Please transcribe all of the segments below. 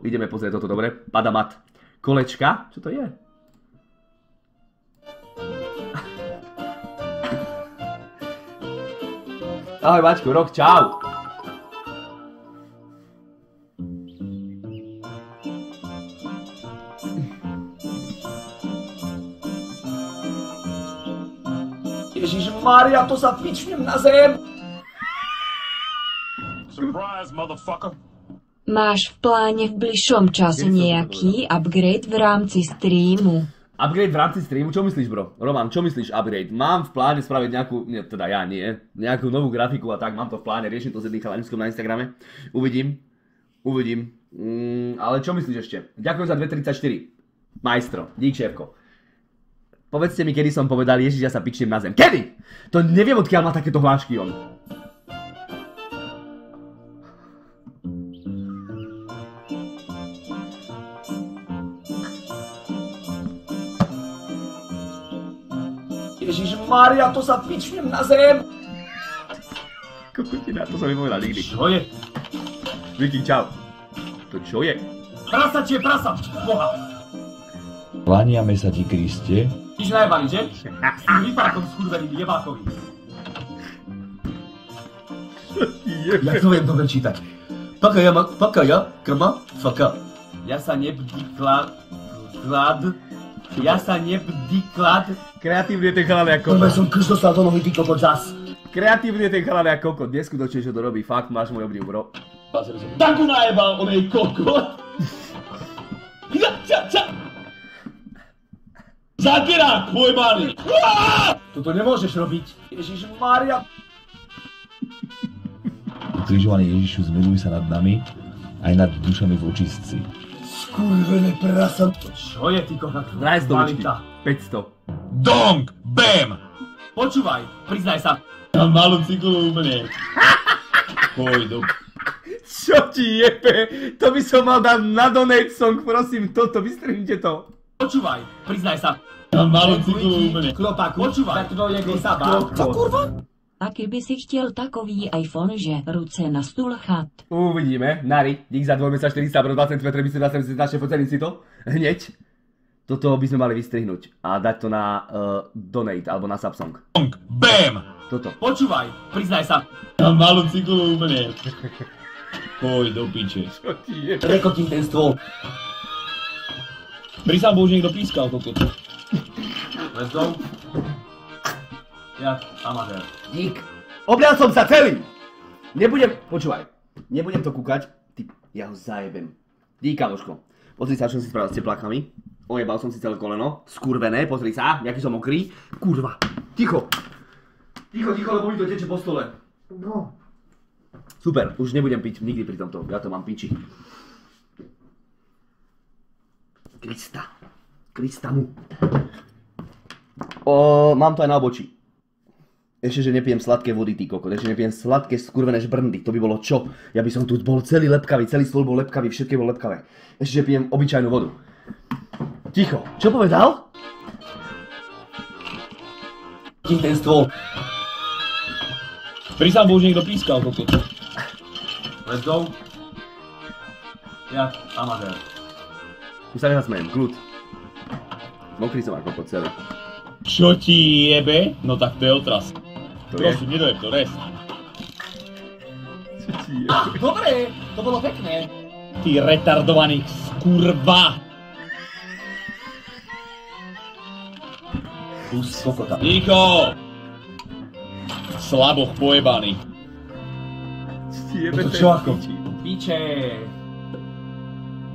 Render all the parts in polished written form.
ideme pozrieť toto, dobre? Padamat. Kolečka? Čo to je? Ahoj Mačko, rok, čau. Ježišmária, to sa pičnem na zem. Surprise, motherfucker. Máš v pláne v bližšom čase nejaký upgrade v rámci streamu? Upgrade v rámci streamu? Čo myslíš, bro? Roman, čo myslíš upgrade? Mám v pláne spraviť nejakú, teda ja nie, nejakú novú grafiku a tak, mám to v pláne, riešim to s jedným chalaniskom na Instagrame. Uvidím. Ale čo myslíš ešte? Ďakujem za 2,34. Majstro, dík šéfko. Povedzte mi, kedy som povedal, Ježiš, ja sa pičnem na zem. Kedy? To neviem, odkiaľ má takéto hlášky on. Ježišmária, to sa pičnem na zem. Kokotina, to som nepovedal nikdy. Čo je? Viking, čau. To čo je? Prasačie, prasa, boha. Kláňame sa ti, Kriste. Nič najebali, že? Vypákom skurveným jebákovým. Ja to viem dobre čítať. Pakaja, krma, faka. Ja sa nebdiklad. Kreatívne ten chalán ako kokot. Prvé som krš dostal do nohy, ty kokot zas. Kreatívne ten chalán ako kokot. Neskutočne, čo to robí. Fakt, máš môj obdiv, bro. Tak ho najebal, onej kokot. Zagerák, pojebány! Toto nemôžeš robiť. Ježišmária. Ukrižovaný Ježišu, zmiluj sa nad nami, aj nad dušami v očistci. Skurvené prasa. Čo je, ty kokot? Vraj z dobičky. 500. Dong! Bam! Počúvaj, priznaj sa. Ja malú cikulu úplne. Poj do... Čo ti jebe? To by som mal dať na donate song, prosím, toto, vystrihnite to. Počúvaj, priznaj sa. Ja malú cikulu úplne. Klopaku, počúvaj. Čo kurva? Aký by si chtěl takový iPhone, že ruce na stůl chat? Uvidíme. Nari, dík za 2 400 pro 20 cm, by si naše focením si to. Hneď. Toto by sme mali vystrihnúť a dať to na donate alebo na Subsong. Bam! Toto. Počúvaj, priznaj sa. Ja malú cikulu úplne. Poj do piče. Čo ti je? Rekotím ten stôl. Prísam, bo už niekto pískal toto. Let's go. Ja, amatér. Dík. Oblial som sa celý. Počúvaj, nebudem to kúkať. Ty, ja ho zajebem. Dík, kamoško. Pozri sa, čo som si spravil s teplákami. Ojebal som si celé koleno. Skurvené, pozri sa, nejaký som mokrý. Kurva. Ticho, lebo mi to teče po stole. No. Super, už nebudem piť nikdy pri tomto. Ja to mám piči. Krista mu. Mám to aj na obočí. Ešte, že nepijem sladké vody, ty kokot. Ešte nepijem sladké skurvené žbrndy. To by bolo čo? Ja by som tu bol celý lepkavý, celý stôl bol lepkavý, všetké bol lepkavé. Ešte, že pijem obyčajnú vodu. Ticho. Čo povedal? Ten stôl. Prísam, bo už niekto pískal toto. Let's go. Ja, amatér. Už sa nezasmejem, kľud. Mokrý som ako kokot celý. Čo ti jebe? No tak to je otras. To prosím, nedojeb to, res. Čo ti je? Dobre, to bolo pekné. Ty retardovaný skurva. Kus kokota. Niko! Slaboch pojebaný. Čo ti jebe ten piči? Piče.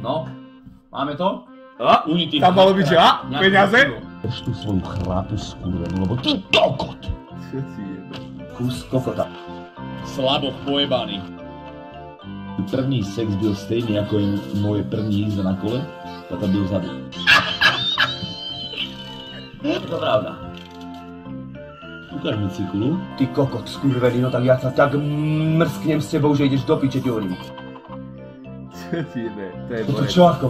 No, máme to? Unity. Tam malo byť, že peniaze? Drž tú svoju chrápu skurvenú, lebo ty kokot! Čo ti jebe? Kus kokota. Slaboch pojebaný. První sex byl stejný ako je moje první jízda na kole, tata byl vzadu. Je to pravda. Ukáž mi cikulu. Ty kokot skurvený, no tak ja sa tak mrsknem s tebou, že ideš do piče, ti hovorím. Čo ti jebe? To je Toto Borec. čo ako?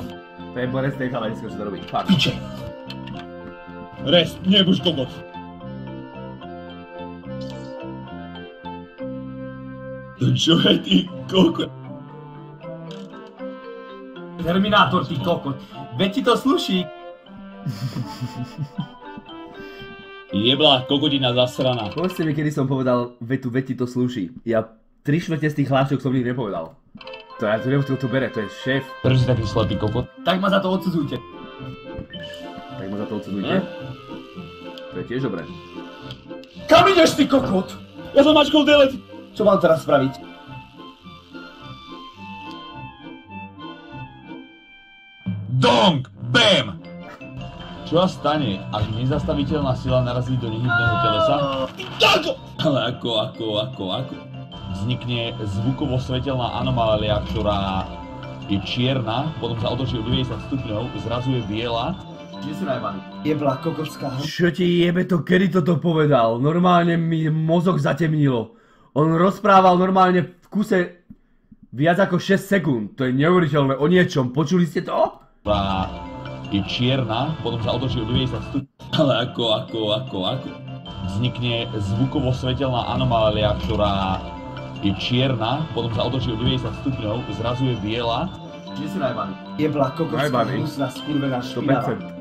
To je Borec, ten chalanisko, čo to robí. Fakt. Piče. Res, nebuš kokot. To čo je ty kokot? Terminátor, ty kokot. Veď ti to sluší. Jebla kokotina zasraná. Povedzte mi, kedy som povedal vetu, veď ti to slúši. Ja 3/4 z tých hlášok som nikdy nepovedal. To ja to neviem, kto to bere, to je šéf. Prečo si taký slepý kokot? Tak ma za to odsudzujte. Tak ma za to odsudujte. To je tiež dobré. Kam ideš, ty kokot? Ja som mačkol delete. Čo mám teraz spraviť? Dong! Bam! Čo sa stane, ak nezastaviteľná sila narazí do nehybného telesa? Ale ako? Vznikne zvukovo-svetelná anomália, ktorá je čierna, potom sa otočí o 90 stupňov, zrazuje biela. Kde si najvaný? Jebla kokotská. Čo ti jebe to, kedy toto povedal? Normálne mi mozog zatemnilo. On rozprával normálne v kuse viac ako 6 sekúnd. To je neuveriteľné o niečom. Počuli ste to? Ktorá je čierna, potom sa otočí o 90 stupňov. Ale ako? Vznikne zvukovo-svetelná anomália, ktorá je čierna, potom sa otočí o 90 stupňov, zrazuje biela. Kde si najvaný? Jebla kokotská, Najvaný. hnusná, skurvená špinava. 100%.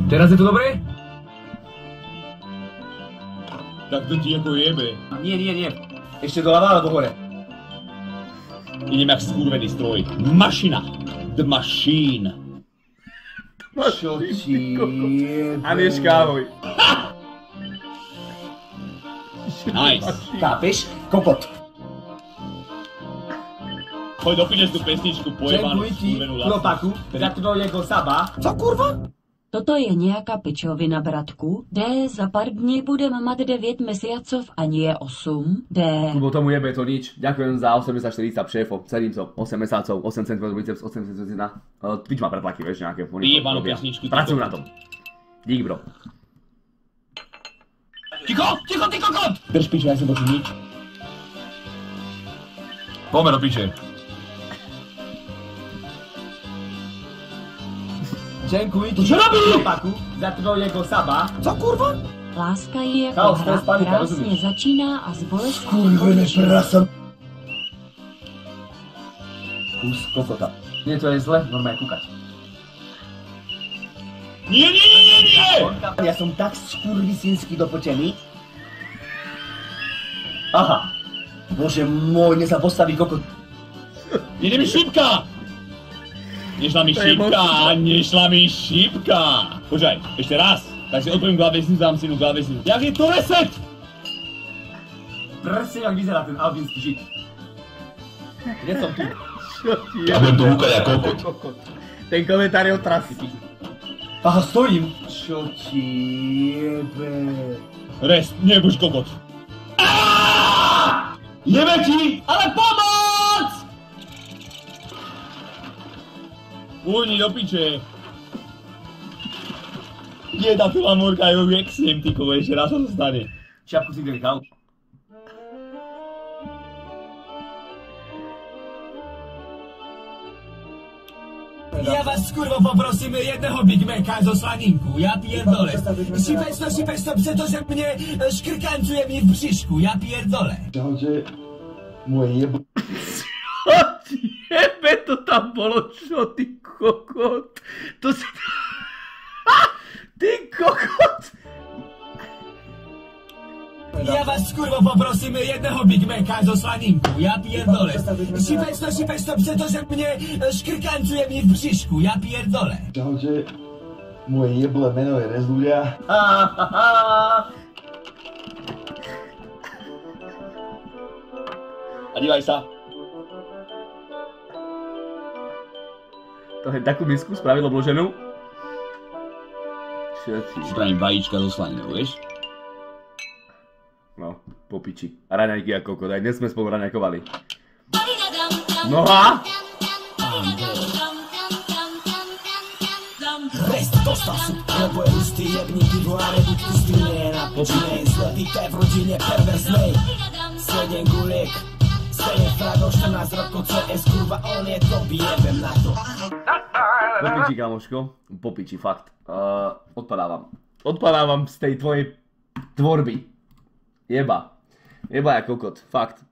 Teraz je to dobré? Tak to ti ako jebe. Nie. Ešte doľava alebo hore? Idem jak skurvený stroj. Mašina. The machine. Čo ti jebe? A neškávuj. Nice. Chápeš? Kokot. Choď dopíšeš tú pesničku pojebanú Čenkuj ti, skurvenú lasku. chlopaku, za tvojego saba. Co kurva? Toto je nějaká pičovina, bratku. D, za pár dní budeme mať 9 mesiacov a nie 8. D. Kubo, tomu jebe to nič. Ďakujem za 80-40 šéfo. Celým to. 8 mesiacov, 8 cm biceps, 8 cm na... Twitch má pretlaky, vieš, nejaké. Vyjebanú pesničku. Pracujú na tom. Dík, bro. Ticho, ty kokot! Drž piču, ja som počul nič. Poďme do piče. Čenkuj ti, chlopaku, za tvojego saba. Co kurva? Láska je jako Chaos, hra, panika, krásně rozumieš? začíná a s bolestí Skurvené končí. prasa. Kus kokota. Nie, to je zle, normálne kúkať. Nie! Ja som tak skurvisinsky dopočený. Aha. Bože môj, mne sa postaví kokot. Ide mi šípka! Nešla mi šípka! Počkaj, ešte raz. Tak si odpovím klávesnicu, dám si jednu klávesnicu. Jak je to reset? Presne, jak vyzerá ten albínsky žid. Kde som tu? Ja budem to húkať ako kokot. Ten komentár je otrasný. Aha, stojím. Čo ti jebe? Rest, nebuď kokot. Jebe ti, ale pomoc! Ujni do piče. Jedna tu mám morka, jo, vexnem, ty koko, ešte raz sa to stane. Čiapku si kde nechal? Ja vás kurvo poprosím jedného Big Maca zo slaninku, ja pierdolę. Sipeć to pretože mne škrkancuje mi v břišku, ja pierdolę. Čauže, moje jebo... Jebe to tam bolo, čo ty kokot? To si... Ty kokot! Ja vás kurvo poprosím jedného Big Maca zo slaninku, ja pierdolę. Sipeć to pretože mne škrkancuje mi v břišku, ja pierdolę. Čauže, moje jeble meno je Rezulia. A dívaj sa. To je takú misku spravil obloženú. Čo ti? Spravím vajíčka zo slaninou, vieš? No, po piči. A raňajky a kokot, aj dnes sme spolu raňajkovali. No a? Rest dostal sú, lebo je hustý jebník, pivo a redukty stýne na počine. Zletité v rodine perverznej. 7 guliek, 7 fragov, 14 rokov CS, kurva, on je to, jebem na to. Po piči, kamoško. Po piči, fakt. Odpadávam. Odpadávam z tej tvojej tvorby. Jeba. Jeba jak kokot, fakt.